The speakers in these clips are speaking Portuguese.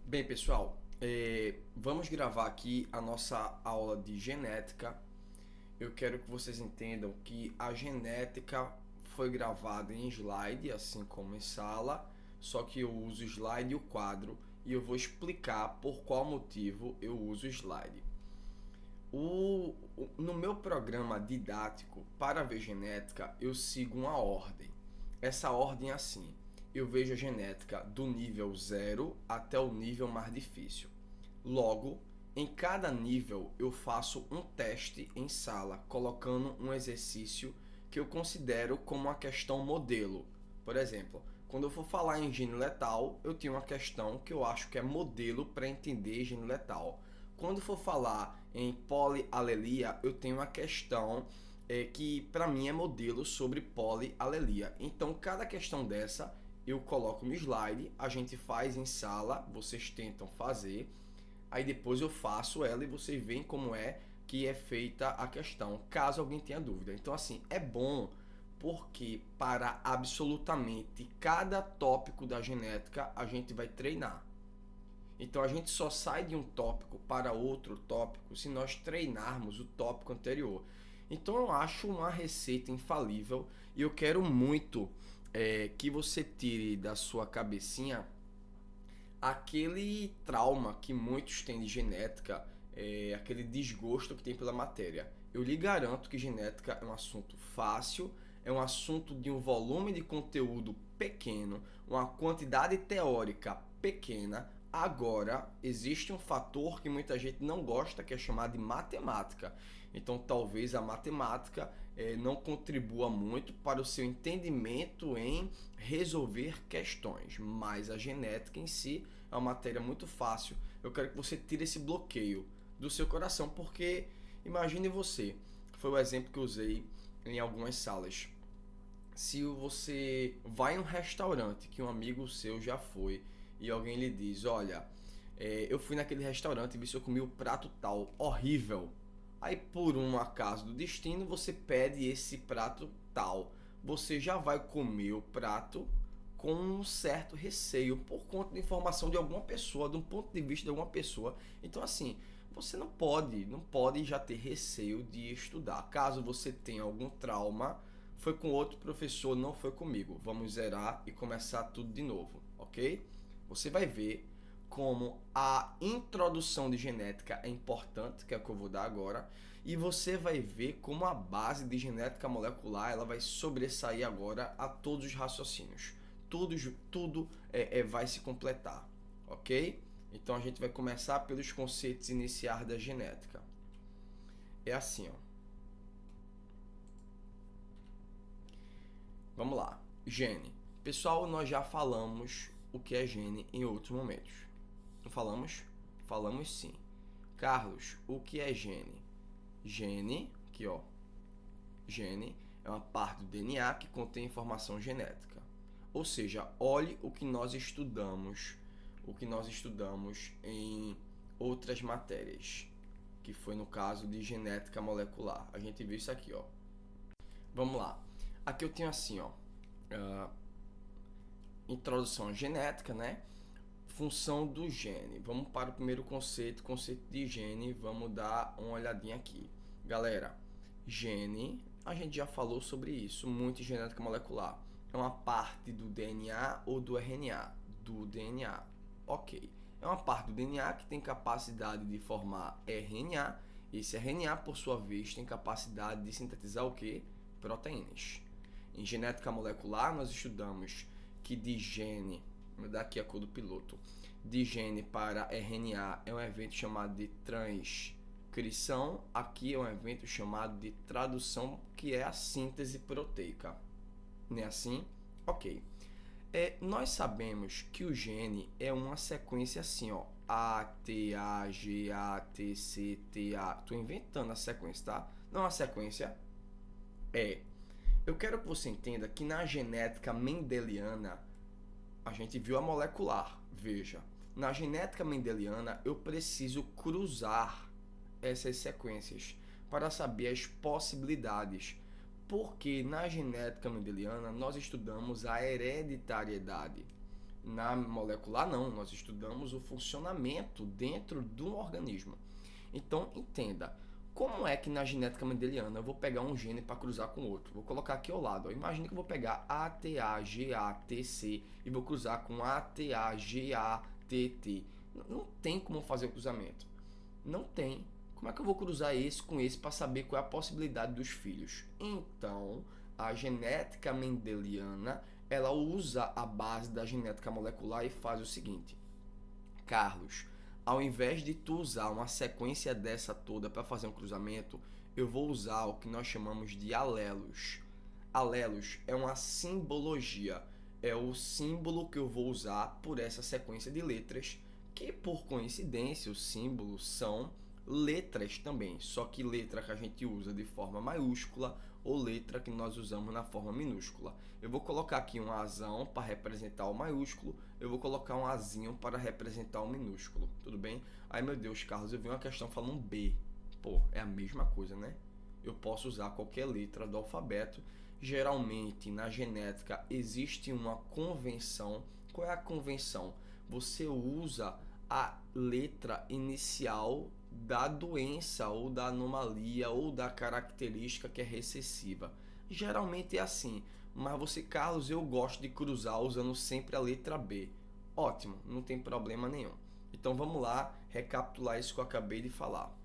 Bem, pessoal, vamos gravar aqui a nossa aula de genética. Eu quero que vocês entendam que a genética foi gravada em slide, assim como em sala, só que eu uso o slide e o quadro e eu vou explicar por qual motivo eu uso o slide. No meu programa didático para ver genética, eu sigo uma ordem. Essa ordem é assim: eu vejo a genética do nível 0 até o nível mais difícil. Logo, em cada nível eu faço um teste em sala, colocando um exercício que eu considero como uma questão modelo. Por exemplo, quando eu for falar em gene letal, eu tenho uma questão que eu acho que é modelo para entender gene letal. Quando for falar em polialelia, eu tenho uma questão que para mim é modelo sobre polialelia. Então, cada questão dessa eu coloco no slide, a gente faz em sala, vocês tentam fazer, aí depois eu faço ela e vocês veem como é que é feita a questão, caso alguém tenha dúvida. Então, assim, é bom porque para absolutamente cada tópico da genética a gente vai treinar. Então a gente só sai de um tópico para outro tópico se nós treinarmos o tópico anterior. Então eu acho uma receita infalível e eu quero muito que você tire da sua cabecinha aquele trauma que muitos têm de genética, aquele desgosto que tem pela matéria. Eu lhe garanto que genética é um assunto fácil, é um assunto de um volume de conteúdo pequeno, uma quantidade teórica pequena. Agora, existe um fator que muita gente não gosta, que é chamado de matemática. Então, talvez a matemática não contribua muito para o seu entendimento em resolver questões, mas a genética em si é uma matéria muito fácil. Eu quero que você tire esse bloqueio do seu coração, porque imagine você, foi o exemplo que eu usei em algumas salas. Se você vai em um restaurante que um amigo seu já foi e alguém lhe diz, olha, eu fui naquele restaurante e vi se eu comi o prato tal, horrível. Aí por um acaso do destino você pede esse prato tal. Você já vai comer o prato com um certo receio por conta da informação de alguma pessoa, de um ponto de vista de alguma pessoa. Então assim, você não pode já ter receio de estudar. Caso você tenha algum trauma, foi com outro professor, não foi comigo. Vamos zerar e começar tudo de novo, ok? Você vai ver como a introdução de genética é importante, que é o que eu vou dar agora, e você vai ver como a base de genética molecular ela vai sobressair agora a todos os raciocínios. Tudo vai se completar, ok? Então a gente vai começar pelos conceitos iniciais da genética. É assim, ó. Vamos lá. Gene. Pessoal, nós já falamos o que é gene em outros momentos. Não falamos? Falamos sim. Carlos, o que é gene? Gene, aqui ó. Gene é uma parte do DNA que contém informação genética. Ou seja, olhe o que nós estudamos em outras matérias, que foi no caso de genética molecular. A gente viu isso aqui, ó. Vamos lá. Aqui eu tenho assim, ó. Introdução à genética, né? Função do gene. Vamos para o primeiro conceito de gene. Vamos dar uma olhadinha aqui. Galera, gene, a gente já falou sobre isso muito em genética molecular. É uma parte do DNA ou do RNA? Do DNA. Ok. É uma parte do DNA que tem capacidade de formar RNA. Esse RNA, por sua vez, tem capacidade de sintetizar o quê? Proteínas. Em genética molecular, nós estudamos que de gene, vou dar aqui a cor do piloto, de gene para RNA é um evento chamado de transcrição, aqui é um evento chamado de tradução, que é a síntese proteica. Não é assim? Ok. Nós sabemos que o gene é uma sequência assim, ó, A, T, A, G, A, T, C, T, A. Tô inventando a sequência, tá? Não é uma sequência. Eu quero que você entenda que na genética mendeliana, a gente viu a molecular, veja. Na genética mendeliana, eu preciso cruzar essas sequências para saber as possibilidades. Porque na genética mendeliana, nós estudamos a hereditariedade. Na molecular, não. Nós estudamos o funcionamento dentro do organismo. Então, entenda. Como é que na genética mendeliana eu vou pegar um gene para cruzar com outro? Vou colocar aqui ao lado. Imagine que eu vou pegar ATAGATC e vou cruzar com ATAGATT. Não tem como fazer o cruzamento. Não tem. Como é que eu vou cruzar esse com esse para saber qual é a possibilidade dos filhos? Então, a genética mendeliana, ela usa a base da genética molecular e faz o seguinte. Carlos, ao invés de tu usar uma sequência dessa toda para fazer um cruzamento, eu vou usar o que nós chamamos de alelos. Alelos é uma simbologia, é o símbolo que eu vou usar por essa sequência de letras, que por coincidência os símbolos são letras também, só que letra que a gente usa de forma maiúscula ou letra que nós usamos na forma minúscula. Eu vou colocar aqui um azão para representar o maiúsculo, eu vou colocar um azinho para representar o minúsculo, tudo bem? Aí, meu Deus, Carlos, eu vi uma questão falando B. Pô, é a mesma coisa, né? Eu posso usar qualquer letra do alfabeto. Geralmente, na genética, existe uma convenção. Qual é a convenção? Você usa a letra inicial da doença ou da anomalia ou da característica que é recessiva. Geralmente é assim, mas você, Carlos, eu gosto de cruzar usando sempre a letra B. Ótimo, não tem problema nenhum. Então vamos lá recapitular isso que eu acabei de falar.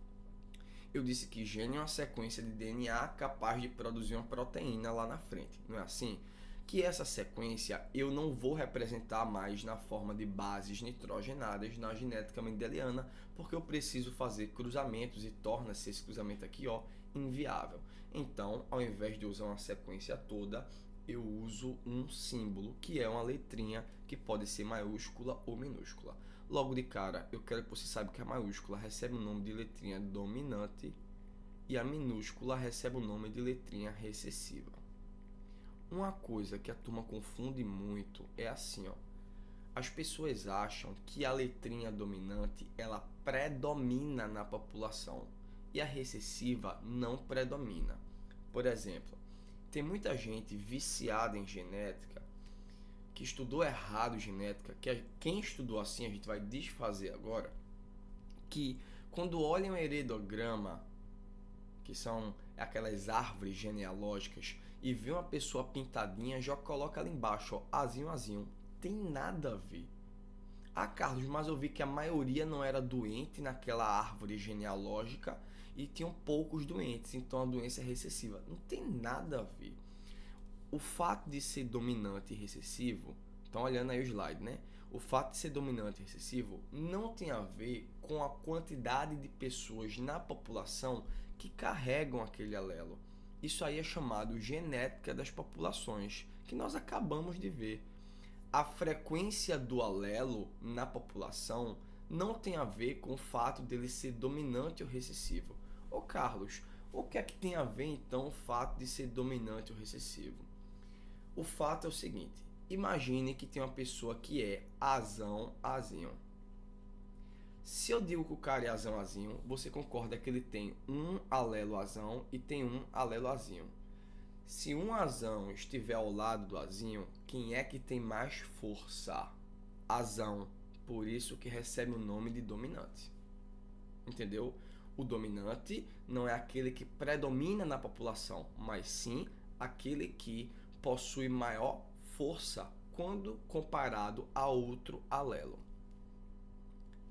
Eu disse que gene é uma sequência de DNA capaz de produzir uma proteína lá na frente, não é assim? Que essa sequência eu não vou representar mais na forma de bases nitrogenadas na genética mendeliana, porque eu preciso fazer cruzamentos e torna-se esse cruzamento aqui, ó, inviável. Então, ao invés de usar uma sequência toda, eu uso um símbolo, que é uma letrinha que pode ser maiúscula ou minúscula. Logo de cara, eu quero que você saiba que a maiúscula recebe o nome de letrinha dominante e a minúscula recebe o nome de letrinha recessiva. Uma coisa que a turma confunde muito é assim, ó. As pessoas acham que a letrinha dominante, ela predomina na população e a recessiva não predomina. Por exemplo, tem muita gente viciada em genética que estudou errado genética, que quem estudou assim, a gente vai desfazer agora, que quando olham o heredograma, que são aquelas árvores genealógicas, e vê uma pessoa pintadinha, já coloca ali embaixo, ó, azinho, azinho. Tem nada a ver. Ah, Carlos, mas eu vi que a maioria não era doente naquela árvore genealógica e tinham poucos doentes, então a doença é recessiva. Não tem nada a ver. O fato de ser dominante e recessivo, estão olhando aí o slide, né? O fato de ser dominante e recessivo não tem a ver com a quantidade de pessoas na população que carregam aquele alelo. Isso aí é chamado genética das populações, que nós acabamos de ver. A frequência do alelo na população não tem a ver com o fato dele ser dominante ou recessivo. Ô Carlos, o que é que tem a ver então o fato de ser dominante ou recessivo? O fato é o seguinte, imagine que tem uma pessoa que é azão, azinho. Se eu digo que o cara é azão, azinho, você concorda que ele tem um alelo azão e tem um alelo azinho. Se um azão estiver ao lado do azinho, quem é que tem mais força? Azão. Por isso que recebe o nome de dominante. Entendeu? O dominante não é aquele que predomina na população, mas sim aquele que possui maior força quando comparado a outro alelo.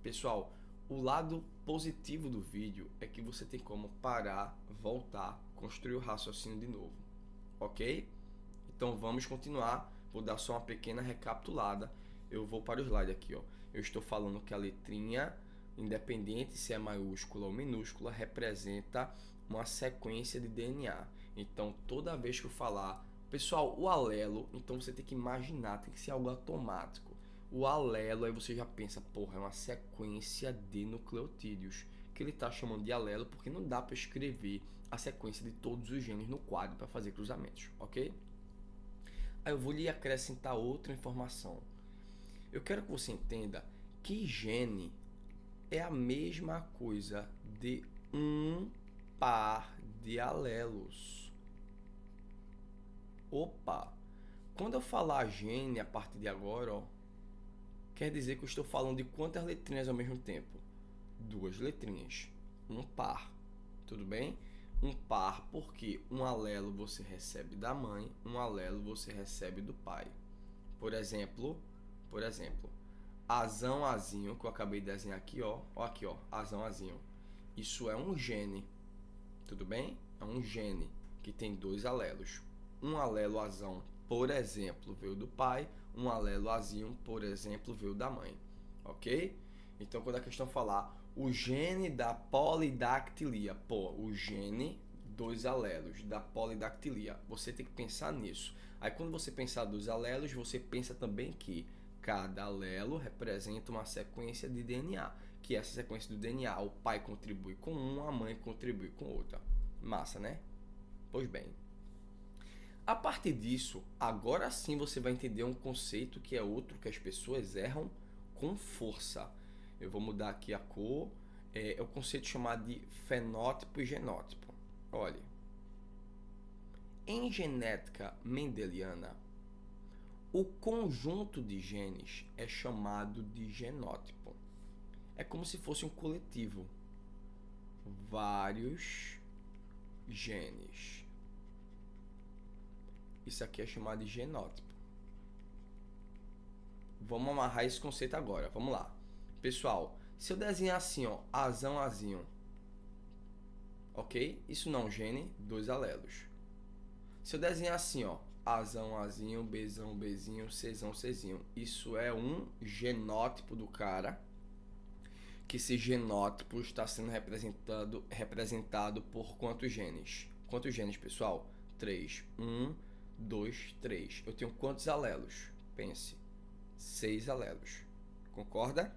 Pessoal, o lado positivo do vídeo é que você tem como parar, voltar, construir o raciocínio de novo, ok? Então vamos continuar, vou dar só uma pequena recapitulada, eu vou para o slide aqui, ó. Eu estou falando que a letrinha, independente se é maiúscula ou minúscula, representa uma sequência de DNA. Então toda vez que eu falar, pessoal, o alelo, então você tem que imaginar, tem que ser algo automático. O alelo, aí você já pensa, porra, é uma sequência de nucleotídeos, que ele está chamando de alelo porque não dá para escrever a sequência de todos os genes no quadro para fazer cruzamentos, ok? Aí eu vou lhe acrescentar outra informação. Eu quero que você entenda que gene é a mesma coisa de um par de alelos. Opa! Quando eu falar gene a partir de agora, ó, quer dizer que eu estou falando de quantas letrinhas ao mesmo tempo? 2 letrinhas. Um par. Tudo bem? Um par porque um alelo você recebe da mãe, um alelo você recebe do pai. Por exemplo, azão, azinho, que eu acabei de desenhar aqui, ó. Ó aqui, ó, azão, azinho. Isso é um gene. Tudo bem? É um gene que tem 2 alelos. Um alelo azão, por exemplo, veio do pai, um alelo azinho, por exemplo, veio da mãe. Ok? Então, quando a questão falar o gene da polidactilia, pô, o gene, 2 alelos da polidactilia, você tem que pensar nisso. Aí, quando você pensar 2 alelos, você pensa também que cada alelo representa uma sequência de DNA, que essa sequência do DNA, o pai contribui com um, a mãe contribui com outra. Massa, né? Pois bem. A partir disso, agora sim você vai entender um conceito que é outro que as pessoas erram com força. Eu vou mudar aqui a cor. É o conceito chamado de fenótipo e genótipo. Olha, em genética mendeliana, o conjunto de genes é chamado de genótipo. É como se fosse um coletivo. Vários genes. Isso aqui é chamado de genótipo. Vamos amarrar esse conceito agora. Vamos lá. Pessoal, se eu desenhar assim, ó, azão, azinho, ok? Isso não é um gene, 2 alelos. Se eu desenhar assim, ó, azão, azinho, bezão, bezinho, czão, czinho, isso é um genótipo do cara, que esse genótipo está sendo representado por quantos genes? Quantos genes, pessoal? 3. 1, 2, 3. Eu tenho quantos alelos? Pense. 6 alelos. Concorda?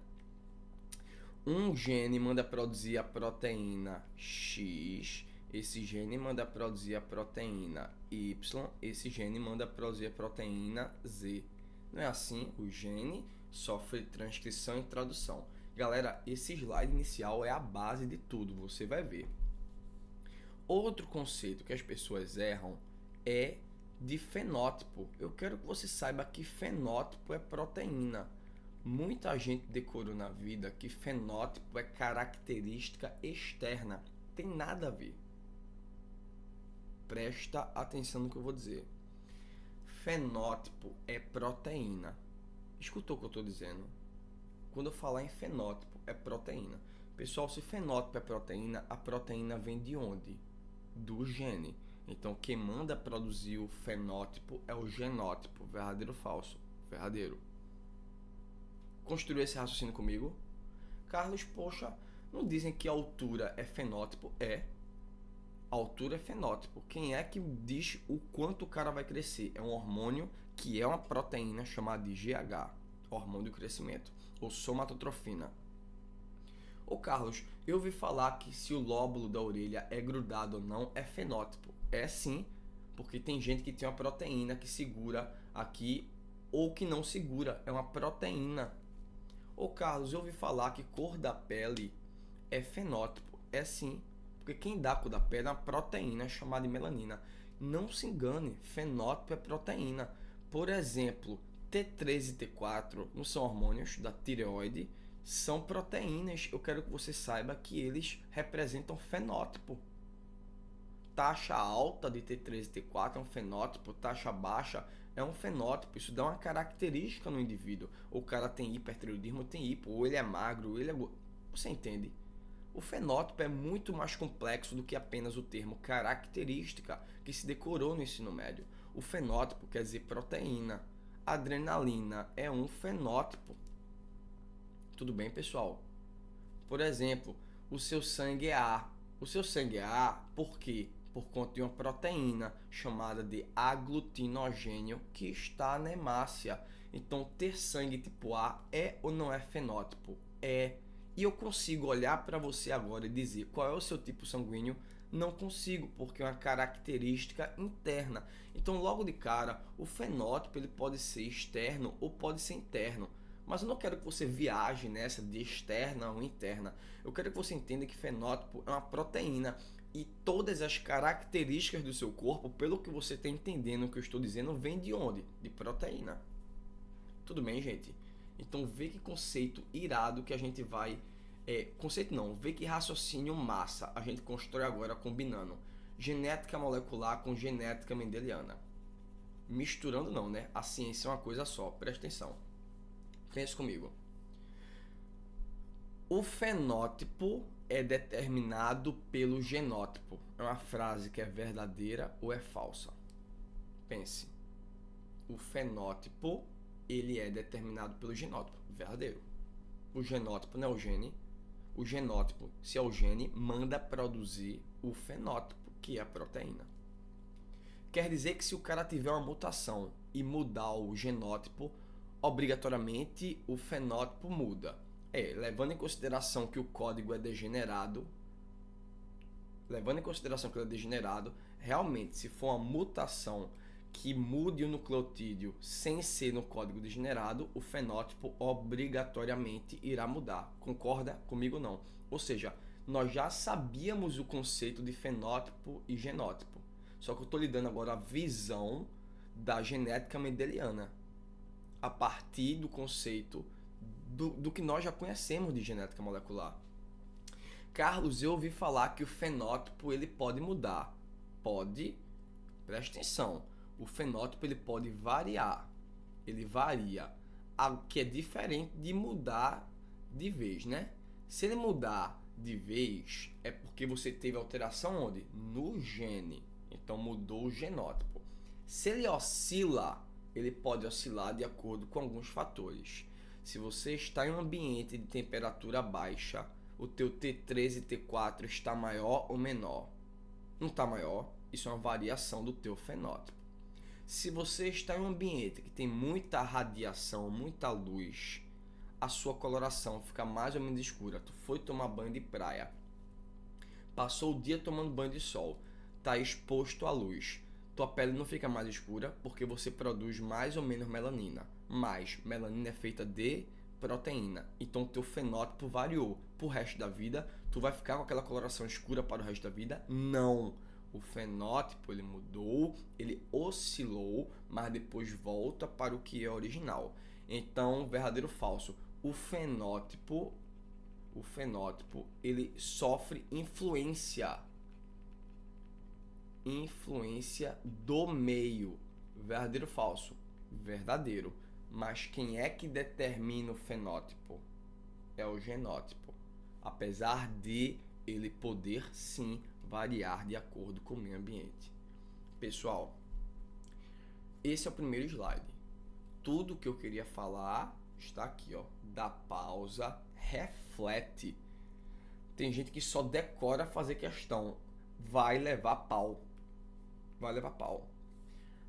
Um gene manda produzir a proteína X, esse gene manda produzir a proteína Y, esse gene manda produzir a proteína Z. Não é assim? O gene sofre transcrição e tradução. Galera, esse slide inicial é a base de tudo, você vai ver. Outro conceito que as pessoas erram é de fenótipo. Eu quero que você saiba que fenótipo é proteína. Muita gente decorou na vida que fenótipo é característica externa. Tem nada a ver. Presta atenção no que eu vou dizer. Fenótipo é proteína. Escutou o que eu estou dizendo? Quando eu falar em fenótipo, é proteína. Pessoal, se fenótipo é proteína, a proteína vem de onde? Do gene. Então, quem manda produzir o fenótipo é o genótipo. Verdadeiro ou falso? Verdadeiro. Construiu esse raciocínio comigo? Carlos, poxa, não dizem que a altura é fenótipo? É. A altura é fenótipo. Quem é que diz o quanto o cara vai crescer? É um hormônio que é uma proteína chamada de GH, hormônio do crescimento, ou somatotrofina. Ô Carlos, eu ouvi falar que se o lóbulo da orelha é grudado ou não, é fenótipo. É sim, porque tem gente que tem uma proteína que segura aqui ou que não segura, é uma proteína. Ô Carlos, eu ouvi falar que cor da pele é fenótipo. É sim, porque quem dá a cor da pele é uma proteína chamada de melanina. Não se engane, fenótipo é proteína. Por exemplo, T3 e T4 não são hormônios da tireoide, são proteínas. Eu quero que você saiba que eles representam fenótipo. Taxa alta de T3 e T4 é um fenótipo, taxa baixa é um fenótipo. Isso dá uma característica no indivíduo. O cara tem hipertireoidismo, tem hipo, ou ele é magro, ou ele é... Você entende? O fenótipo é muito mais complexo do que apenas o termo característica que se decorou no ensino médio. O fenótipo quer dizer proteína. Adrenalina é um fenótipo. Tudo bem, pessoal? Por exemplo, o seu sangue é A. O seu sangue é A por quê? Por conta de uma proteína chamada de aglutinogênio que está na hemácia. Então, ter sangue tipo A é ou não é fenótipo? É. E eu consigo olhar para você agora e dizer qual é o seu tipo sanguíneo? Não consigo, porque é uma característica interna. Então, logo de cara, o fenótipo ele pode ser externo ou pode ser interno. Mas eu não quero que você viaje nessa de externa ou interna. Eu quero que você entenda que fenótipo é uma proteína. E todas as características do seu corpo, pelo que você está entendendo o que eu estou dizendo, vem de onde? De proteína. Tudo bem, gente? Então vê que conceito irado que a gente vai... conceito não, vê que raciocínio massa a gente constrói agora combinando genética molecular com genética mendeliana. Misturando não, né? A ciência é uma coisa só, presta atenção. Pensa comigo. O fenótipo é determinado pelo genótipo. É uma frase que é verdadeira ou é falsa? Pense. O fenótipo, ele é determinado pelo genótipo. Verdadeiro. O genótipo não é o gene. O genótipo, se é o gene, manda produzir o fenótipo, que é a proteína. Quer dizer que se o cara tiver uma mutação e mudar o genótipo, obrigatoriamente o fenótipo muda. Levando em consideração que o código é degenerado, realmente, se for uma mutação que mude o nucleotídeo sem ser no código degenerado, o fenótipo obrigatoriamente irá mudar. Concorda comigo ou não? Ou seja, nós já sabíamos o conceito de fenótipo e genótipo. Só que eu estou lhe dando agora a visão da genética mendeliana, a partir do conceito do que nós já conhecemos de genética molecular. Carlos, eu ouvi falar que o fenótipo ele pode mudar. Pode, presta atenção, o fenótipo ele pode variar. Ele varia, algo que é diferente de mudar de vez, né? Se ele mudar de vez, é porque você teve alteração onde? No gene. Então mudou o genótipo. Se ele oscila, ele pode oscilar de acordo com alguns fatores. Se você está em um ambiente de temperatura baixa, o teu T3 e T4 está maior ou menor? Não está maior, isso é uma variação do teu fenótipo. Se você está em um ambiente que tem muita radiação, muita luz, a sua coloração fica mais ou menos escura. Tu foi tomar banho de praia, passou o dia tomando banho de sol, está exposto à luz. Tua pele não fica mais escura porque você produz mais ou menos melanina. Mas melanina é feita de proteína. Então teu fenótipo variou. Pro resto da vida, tu vai ficar com aquela coloração escura para o resto da vida? Não. O fenótipo ele mudou, ele oscilou, mas depois volta para o que é original. Então, verdadeiro ou falso? O fenótipo ele sofre influência do meio. Verdadeiro ou falso? Verdadeiro. Mas quem é que determina o fenótipo? É o genótipo. Apesar de ele poder sim variar de acordo com o meio ambiente. Pessoal, esse é o primeiro slide. Tudo que eu queria falar está aqui, ó. Dá pausa, reflete. Tem gente que só decora fazer questão. Vai levar pau.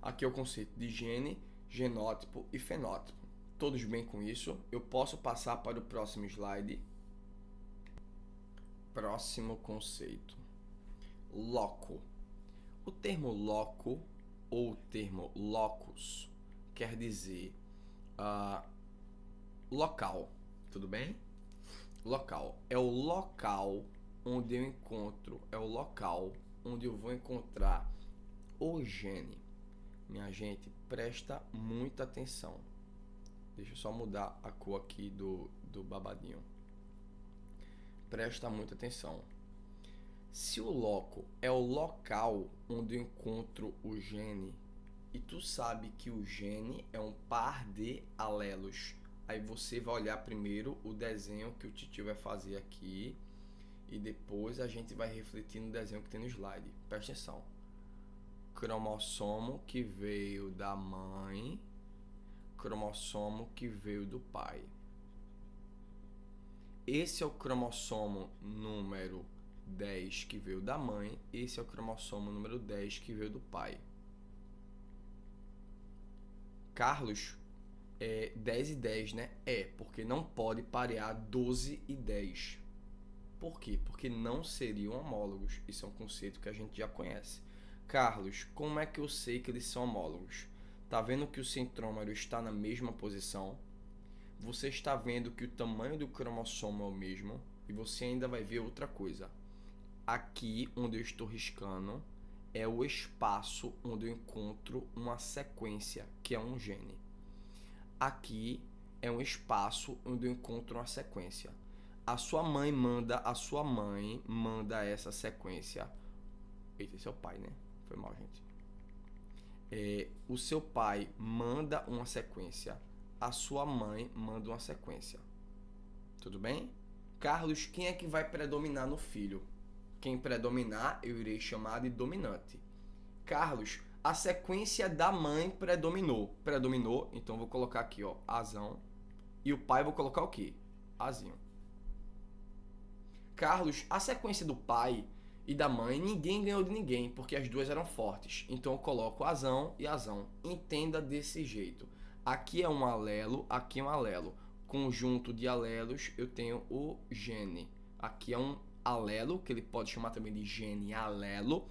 Aqui é o conceito de gene, genótipo e fenótipo. Todos bem com isso? Eu posso passar para o próximo slide. Próximo conceito. Loco. O termo loco ou o termo locus quer dizer local. Tudo bem? Local. É o local onde eu encontro, é o local onde eu vou encontrar o gene. Minha gente, presta muita atenção. Deixa eu só mudar a cor aqui do babadinho. Presta muita atenção. Se o loco é o local onde eu encontro o gene, e tu sabe que o gene é um par de alelos, aí você vai olhar primeiro o desenho que o titio vai fazer aqui, e depois a gente vai refletir no desenho que tem no slide. Presta atenção. Cromossomo que veio da mãe, cromossomo que veio do pai. Esse é o cromossomo número 10 que veio da mãe, esse é o cromossomo número 10 que veio do pai. Carlos, 10 e 10, né? Porque não pode parear 12 e 10. Por quê? Porque não seriam homólogos. Isso é um conceito que a gente já conhece. Carlos, como é que eu sei que eles são homólogos? Tá vendo que o centrômero está na mesma posição? Você está vendo que o tamanho do cromossomo é o mesmo? E você ainda vai ver outra coisa. Aqui, onde eu estou riscando, é o espaço onde eu encontro uma sequência, que é um gene. Aqui é um espaço onde eu encontro uma sequência. A sua mãe manda essa sequência. Eita, esse é o pai, né? Foi mal, gente. O seu pai manda uma sequência. A sua mãe manda uma sequência. Tudo bem? Carlos, quem é que vai predominar no filho? Quem predominar, eu irei chamar de dominante. Carlos, a sequência da mãe predominou. Predominou, então vou colocar aqui, ó, azão. E o pai vou colocar o quê? Azinho. Carlos, a sequência do pai e da mãe, ninguém ganhou de ninguém, porque as duas eram fortes. Então eu coloco azão e azão. Entenda desse jeito. Aqui é um alelo, aqui é um alelo. Conjunto de alelos, eu tenho o gene. Aqui é um alelo, que ele pode chamar também de gene alelo,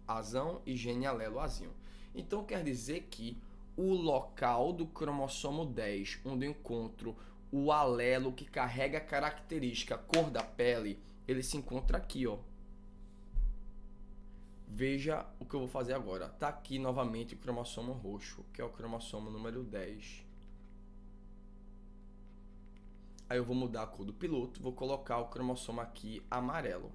azão, e gene alelo azinho. Então quer dizer que o local do cromossomo 10, onde eu encontro o alelo que carrega a característica cor da pele, ele se encontra aqui, ó. Veja o que eu vou fazer agora. Tá aqui novamente o cromossomo roxo, que é o cromossomo número 10. Aí eu vou mudar a cor do piloto, vou colocar o cromossomo aqui amarelo.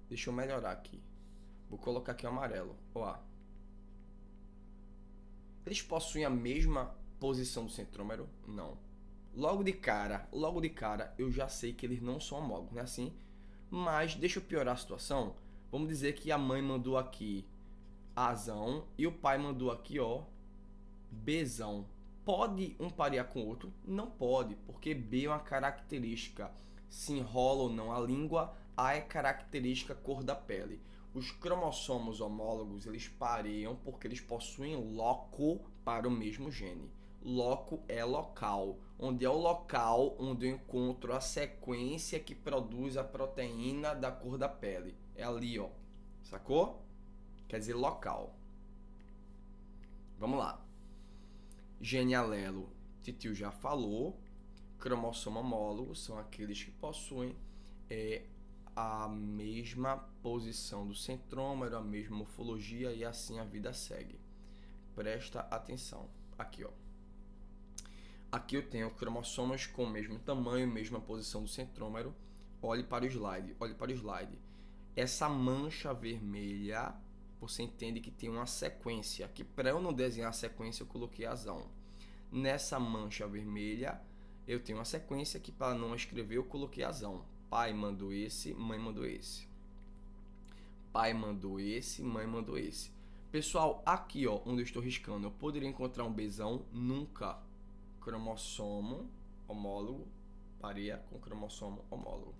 Deixa eu melhorar aqui. Vou colocar aqui o amarelo. Ó. Eles possuem a mesma posição do centrômero? Não. Logo de cara, eu já sei que eles não são homólogos, não é assim? Mas deixa eu piorar a situação. Vamos dizer que a mãe mandou aqui Azão e o pai mandou aqui, ó, Bzão. Pode um parear com o outro? Não pode, porque B é uma característica. Se enrola ou não a língua, A é característica cor da pele. Os cromossomos homólogos, eles pareiam porque eles possuem loco para o mesmo gene. Loco é local, onde é o local onde eu encontro a sequência que produz a proteína da cor da pele. É ali, ó. Sacou? Quer dizer local. Vamos lá. Gene alelo, titio já falou. Cromossomo homólogo são aqueles que possuem a mesma posição do centrômero, a mesma morfologia, e assim a vida segue. Presta atenção. Aqui, ó. Aqui eu tenho cromossomos com o mesmo tamanho, mesma posição do centrômero. Olhe para o slide, olhe para o slide. Essa mancha vermelha, você entende que tem uma sequência, que para eu não desenhar a sequência eu coloquei azão. Nessa mancha vermelha eu tenho uma sequência que para não escrever eu coloquei azão. Pai mandou esse, mãe mandou esse. Pai mandou esse, mãe mandou esse. Pessoal, aqui, ó, onde eu estou riscando, eu poderia encontrar um Bzão? Nunca. Cromossomo homólogo pareia com cromossomo homólogo.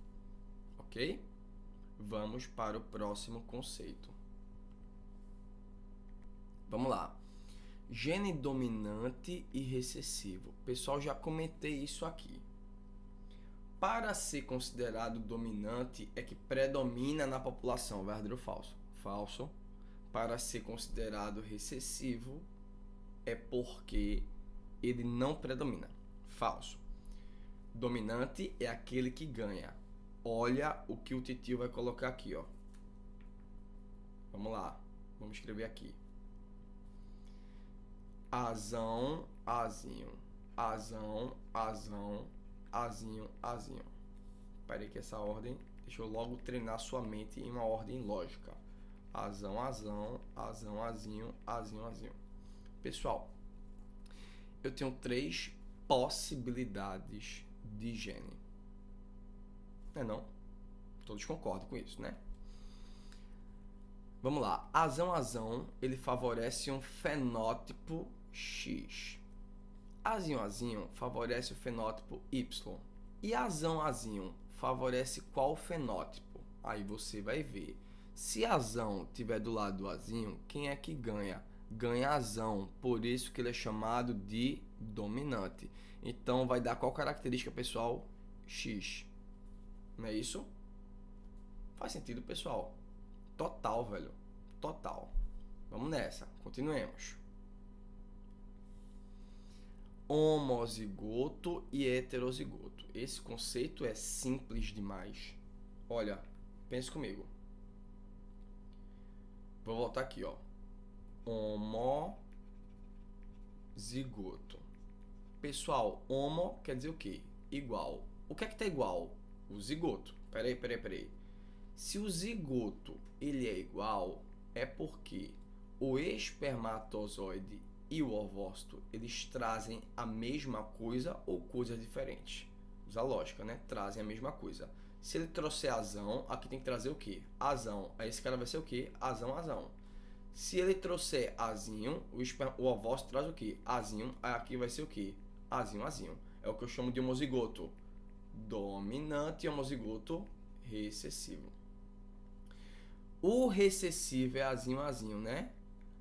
Ok? Vamos para o próximo conceito. Vamos lá. Gene dominante e recessivo. Pessoal, já comentei isso aqui. Para ser considerado dominante é que predomina na população, verdadeiro ou falso? Falso. Para ser considerado recessivo é porque ele não predomina. Falso. Dominante é aquele que ganha. Olha o que o titio vai colocar aqui, ó. Vamos lá. Vamos escrever aqui. Azão, azinho. Azão, azão, azinho, azinho. Parei que essa ordem, deixa eu logo treinar sua mente em uma ordem lógica. Azão, azão, azão, azinho, azinho, azinho. Pessoal, eu tenho 3 possibilidades de gene. Não? Todos concordam com isso, né? Vamos lá. Azão, azão, ele favorece um fenótipo X. Azinho, azinho, favorece o fenótipo Y. E azão, azinho, favorece qual fenótipo? Aí você vai ver. Se azão estiver do lado do azinho, quem é que ganha? Ganha azão, por isso que ele é chamado de dominante. Então vai dar qual característica, pessoal? X. Não é isso? Faz sentido, pessoal? Total, velho. Total. Vamos nessa. Continuemos. Homozigoto e heterozigoto. Esse conceito é simples demais. Olha, pense comigo. Vou voltar aqui, ó. zigoto. Pessoal, homo quer dizer o quê? Igual. O que é que tá igual? O zigoto. Peraí. Se o zigoto ele é igual, é porque o espermatozoide e o ovócito, eles trazem a mesma coisa ou coisas diferentes? Usa a lógica, né? Trazem a mesma coisa. Se ele trouxer azão, aqui tem que trazer o quê? Azão. Aí esse cara vai ser o quê? Azão. Se ele trouxer azinho, o ovócito traz o quê? Azinho. Aí aqui vai ser o quê? Azinho. É o que eu chamo de homozigoto dominante e homozigoto recessivo. O recessivo é azinho, né?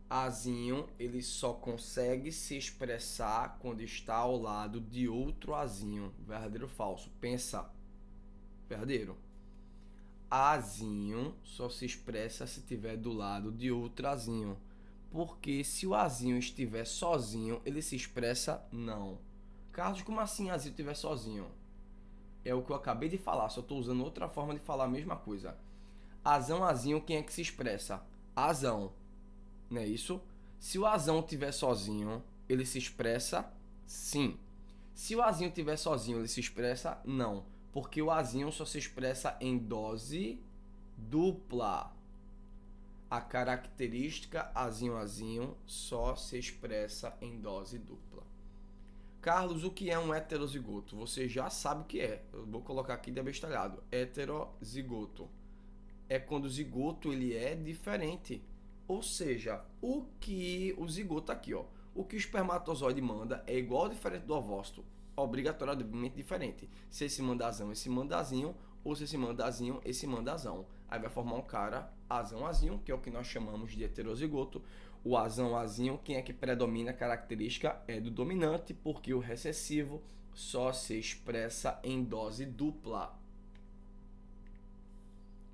Azinho, ele só consegue se expressar quando está ao lado de outro azinho. Verdadeiro ou falso? Pensa. Verdadeiro. Azinho só se expressa se estiver do lado de outro azinho. Porque se o azinho estiver sozinho, ele se expressa não. Carlos, como assim azinho estiver sozinho? É o que eu acabei de falar, só estou usando outra forma de falar a mesma coisa. Azinho, quem é que se expressa? Azão. Não é isso? Se o azão estiver sozinho, ele se expressa sim. Se o azinho estiver sozinho, ele se expressa não. Porque o azinho só se expressa em dose dupla. A característica azinho só se expressa em dose dupla. Carlos, o que é um heterozigoto? Você já sabe o que é. Eu vou colocar aqui de abestalhado. Heterozigoto é quando o zigoto ele é diferente. Ou seja, o que o zigoto aqui, ó, o que o espermatozoide manda é igual ou diferente do ovócito, obrigatoriamente diferente. Se esse manda azão, esse manda azinho, ou se esse manda azinho, esse manda azão. Aí vai formar um cara azão, que é o que nós chamamos de heterozigoto. O azinho, quem é que predomina a característica é do dominante, porque o recessivo só se expressa em dose dupla.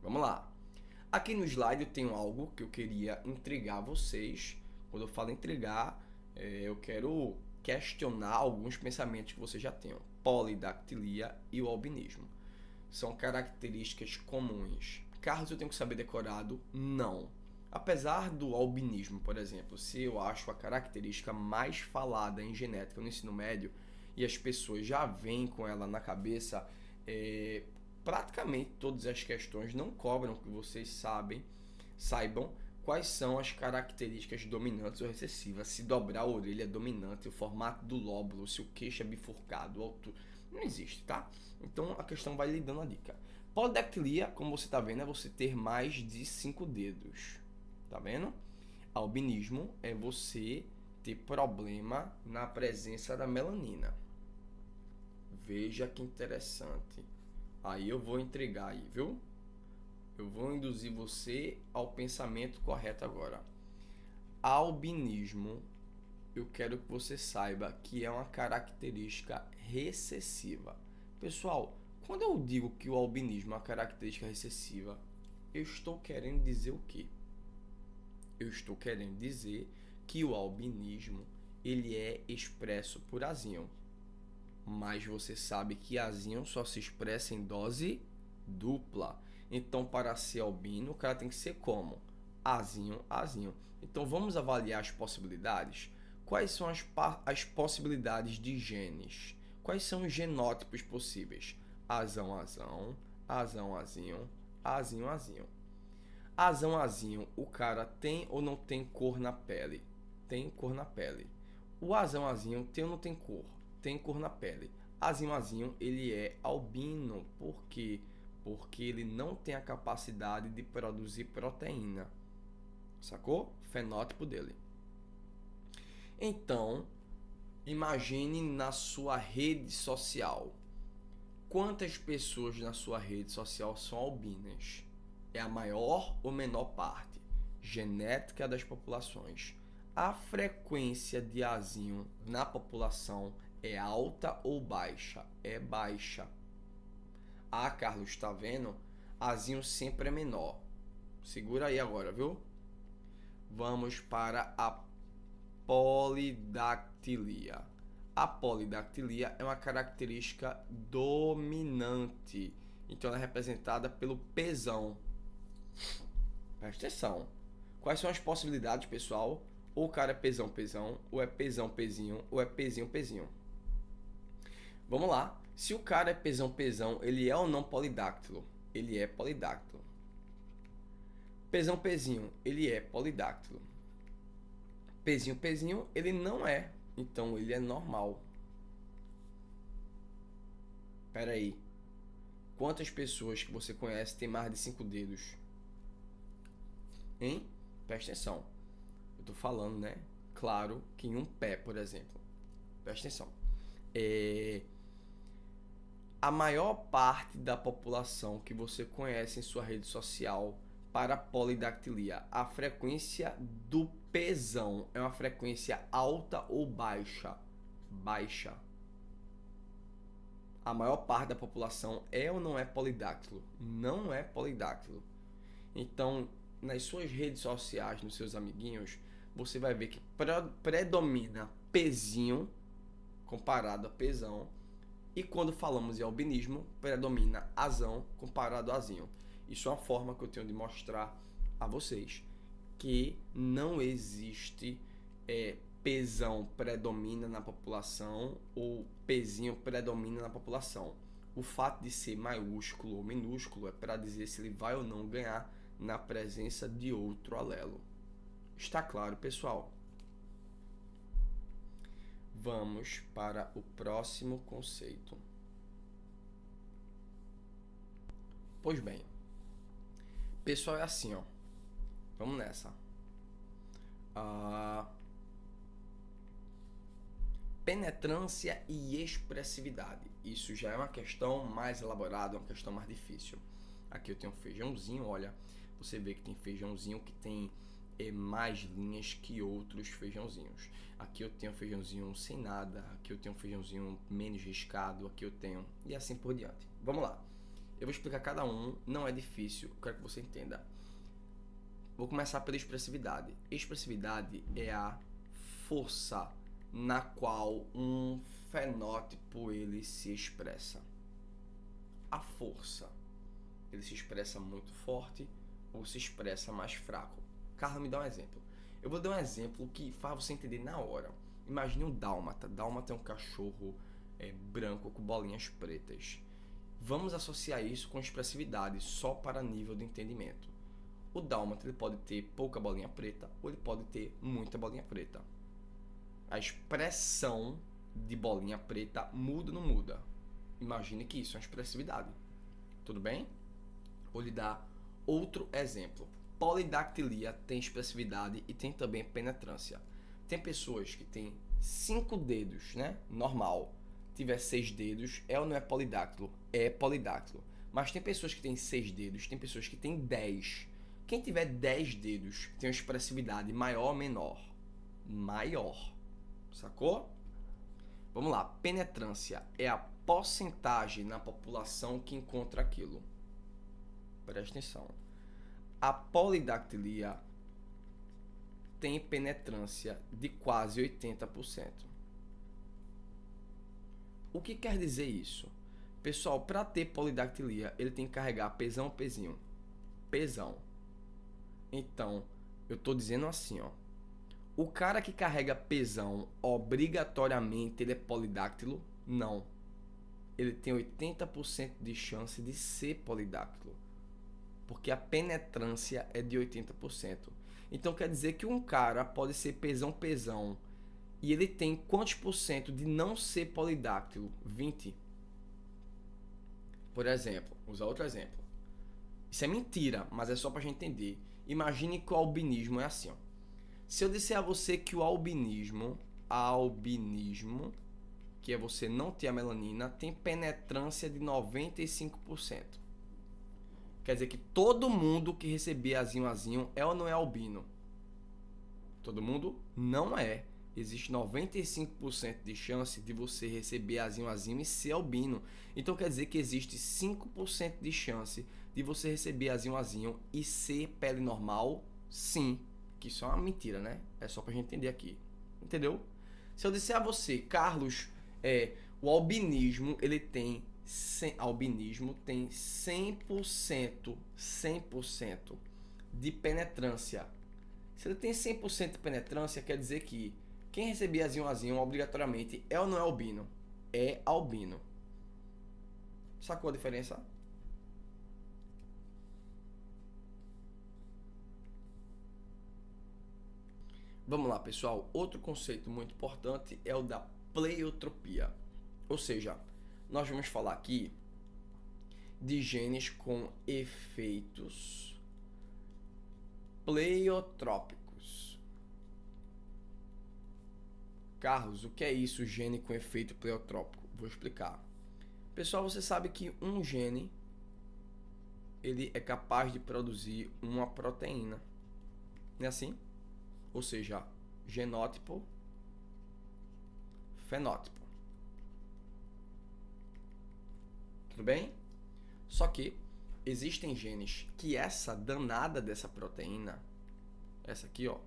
Vamos lá. Aqui no slide eu tenho algo que eu queria intrigar vocês. Quando eu falo intrigar, eu quero questionar alguns pensamentos que vocês já tenham. Polidactilia e o albinismo. São características comuns. Carlos, eu tenho que saber decorado? Não. Apesar do albinismo, por exemplo, se eu acho a característica mais falada em genética no ensino médio e as pessoas já vêm com ela na cabeça, praticamente todas as questões não cobram que vocês saibam quais são as características dominantes ou recessivas. Se dobrar a orelha é dominante, o formato do lóbulo, se o queixo é bifurcado, alto, não existe, tá? Então a questão vai lhe dando a dica. Polidactilia, como você está vendo, é você ter mais de 5 dedos. Tá vendo? Albinismo é você ter problema na presença da melanina. Veja que interessante. Aí eu vou intrigar aí, viu? Eu vou induzir você ao pensamento correto agora. Albinismo, eu quero que você saiba que é uma característica recessiva. Pessoal, quando eu digo que o albinismo é uma característica recessiva, eu estou querendo dizer o quê? Eu estou querendo dizer que o albinismo ele é expresso por azinho. Mas você sabe que azinho só se expressa em dose dupla. Então, para ser albino, o cara tem que ser como? Azinho. Então, vamos avaliar as possibilidades? Quais são as possibilidades de genes? Quais são os genótipos possíveis? Azão, azinho. Azão, o cara tem ou não tem cor na pele? Tem cor na pele. O azão, tem ou não tem cor? Tem cor na pele. Azinho, ele é albino. Por quê? Porque ele não tem a capacidade de produzir proteína. Sacou? Fenótipo dele. Então, imagine na sua rede social. Quantas pessoas na sua rede social são albinas? É a maior ou menor parte? Genética das populações. A frequência de azinho na população é alta ou baixa? É baixa. Ah, Carlos, está vendo? Azinho sempre é menor. Segura aí agora, viu? Vamos para a polidactilia. A polidactilia é uma característica dominante. Então, ela é representada pelo pezão. Presta atenção. Quais são as possibilidades, pessoal? Ou o cara é pesão, pesão, ou é pesão, pezinho, ou é pezinho, pezinho. Vamos lá. Se o cara é pesão, pesão, ele é ou não polidáctilo? Ele é polidáctilo. Pesão, pezinho, ele é polidáctilo. Pezinho, pezinho, ele não é. Então, ele é normal. Pera aí. Quantas pessoas que você conhece tem mais de 5 dedos? Hein? Presta atenção. Eu tô falando, né? Claro que em um pé, por exemplo. Presta atenção. A maior parte da população que você conhece em sua rede social para polidactilia, a frequência do pesão é uma frequência alta ou baixa? Baixa. A maior parte da população é ou não é polidáctilo? Não é polidáctilo. Então, nas suas redes sociais, nos seus amiguinhos, você vai ver que predomina pezinho comparado a pesão. E quando falamos em albinismo, predomina azão comparado a azinho. Isso é uma forma que eu tenho de mostrar a vocês que não existe pesão predomina na população ou pezinho predomina na população. O fato de ser maiúsculo ou minúsculo é para dizer se ele vai ou não ganhar na presença de outro alelo. Está claro, pessoal? Vamos para o próximo conceito. Pois bem, pessoal, é assim, ó. Vamos nessa. Penetrância e expressividade. Isso já é uma questão mais elaborada, uma questão mais difícil. Aqui eu tenho um feijãozinho, olha. Você vê que tem feijãozinho que tem mais linhas que outros feijãozinhos. Aqui eu tenho um feijãozinho sem nada, aqui eu tenho um feijãozinho menos riscado, aqui eu tenho... E assim por diante. Vamos lá. Eu vou explicar cada um, não é difícil, eu quero que você entenda. Vou começar pela expressividade. Expressividade é a força na qual um fenótipo ele se expressa. A força. Ele se expressa muito forte ou se expressa mais fraco. Carla, me dá um exemplo. Eu vou dar um exemplo que faz você entender na hora. Imagine um dálmata. Dálmata é um cachorro branco com bolinhas pretas. Vamos associar isso com expressividade, só para nível de entendimento. O dálmata ele pode ter pouca bolinha preta ou ele pode ter muita bolinha preta. A expressão de bolinha preta muda ou não muda? Imagine que isso é uma expressividade. Tudo bem? Vou lhe dar outro exemplo. Polidactilia tem expressividade e tem também penetrância. Tem pessoas que têm 5 dedos, né? Normal. Tiver 6 dedos, é ou não é polidáctilo? É polidáctilo. Mas tem pessoas que têm 6 dedos, tem pessoas que têm 10. Quem tiver 10 dedos tem uma expressividade maior ou menor? Maior. Sacou? Vamos lá. Penetrância é a porcentagem na população que encontra aquilo. Presta atenção. A polidactilia tem penetrância de quase 80%. O que quer dizer isso? Pessoal, para ter polidactilia, ele tem que carregar pesão ou pezinho? Pesão. Então, eu estou dizendo assim, ó. O cara que carrega pesão, obrigatoriamente ele é polidáctilo? Não. Ele tem 80% de chance de ser polidáctilo. Porque a penetrância é de 80%. Então quer dizer que um cara pode ser pesão e ele tem quantos por cento de não ser polidáctilo? 20. Por exemplo, vou usar outro exemplo. Isso é mentira, mas é só pra gente entender. Imagine que o albinismo é assim, ó. Se eu disser a você que o albinismo, que é você não ter a melanina, tem penetrância de 95%. Quer dizer que todo mundo que receber azinho é ou não é albino? Todo mundo? Não é. Existe 95% de chance de você receber azinho e ser albino. Então quer dizer que existe 5% de chance de você receber azinho e ser pele normal? Sim. Que isso é uma mentira, né? É só pra gente entender aqui. Entendeu? Se eu disser a você, Carlos, o albinismo, ele tem... albinismo tem 100% de penetrância. Se ele tem 100% de penetrância, quer dizer que quem recebia A1A1 obrigatoriamente é ou não é albino? É albino. Sacou a diferença? Vamos lá, pessoal. Outro conceito muito importante é o da pleiotropia. Ou seja, nós vamos falar aqui de genes com efeitos pleiotrópicos. Carlos, o que é isso, gene com efeito pleiotrópico? Vou explicar. Pessoal, você sabe que um gene ele é capaz de produzir uma proteína. Não é assim? Ou seja, genótipo, fenótipo. Tudo bem? Só que existem genes que essa danada dessa proteína, essa aqui, ó,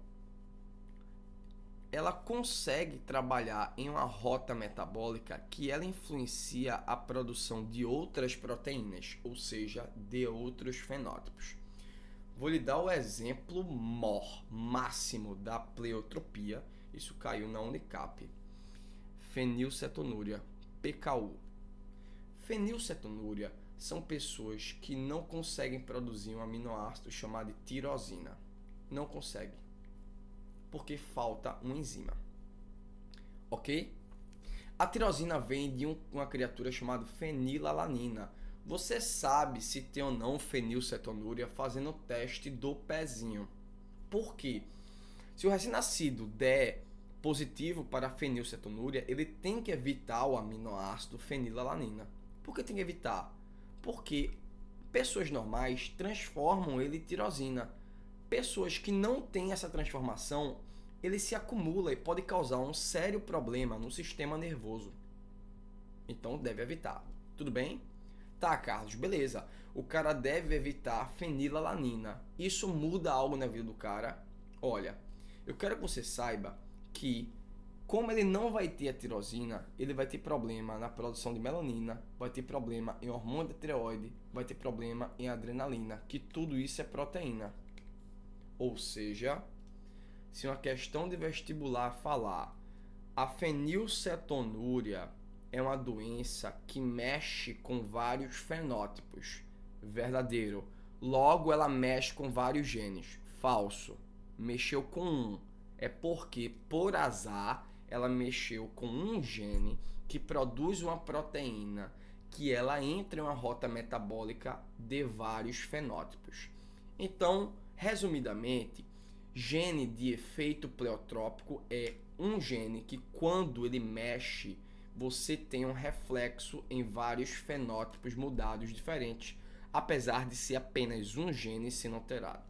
ela consegue trabalhar em uma rota metabólica que ela influencia a produção de outras proteínas, ou seja, de outros fenótipos. Vou lhe dar o exemplo máximo da pleiotropia. Isso caiu na Unicap. Fenilcetonúria, PKU. Fenilcetonúria são pessoas que não conseguem produzir um aminoácido chamado de tirosina. Não conseguem. Porque falta uma enzima. Ok? A tirosina vem de uma criatura chamada fenilalanina. Você sabe se tem ou não fenilcetonúria fazendo o teste do pezinho. Por quê? Se o recém-nascido der positivo para a fenilcetonúria, ele tem que evitar o aminoácido fenilalanina. Por que tem que evitar? Porque pessoas normais transformam ele em tirosina. Pessoas que não têm essa transformação, ele se acumula e pode causar um sério problema no sistema nervoso. Então deve evitar. Tudo bem? Tá, Carlos, beleza. O cara deve evitar fenilalanina. Isso muda algo na vida do cara? Olha, eu quero que você saiba que, como ele não vai ter a tirosina, ele vai ter problema na produção de melanina, vai ter problema em hormônio da tireoide, vai ter problema em adrenalina, que tudo isso é proteína. Ou seja, se uma questão de vestibular falar a fenilcetonúria é uma doença que mexe com vários fenótipos. Verdadeiro. Logo, ela mexe com vários genes. Falso. Mexeu com um. É porque, por azar, ela mexeu com um gene que produz uma proteína que ela entra em uma rota metabólica de vários fenótipos. Então, resumidamente, gene de efeito pleiotrópico é um gene que, quando ele mexe, você tem um reflexo em vários fenótipos mudados diferentes, apesar de ser apenas um gene sendo alterado.